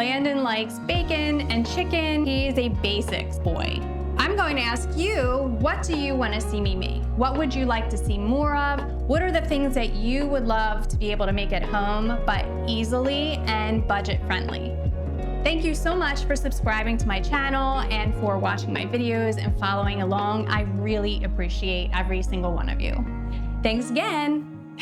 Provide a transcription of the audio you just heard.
Landon likes bacon and chicken. He's a basics boy. I'm going to ask you, what do you want to see me make? What would you like to see more of? What are the things that you would love to be able to make at home, but easily and budget friendly? Thank you so much for subscribing to my channel and for watching my videos and following along. I really appreciate every single one of you. Thanks again.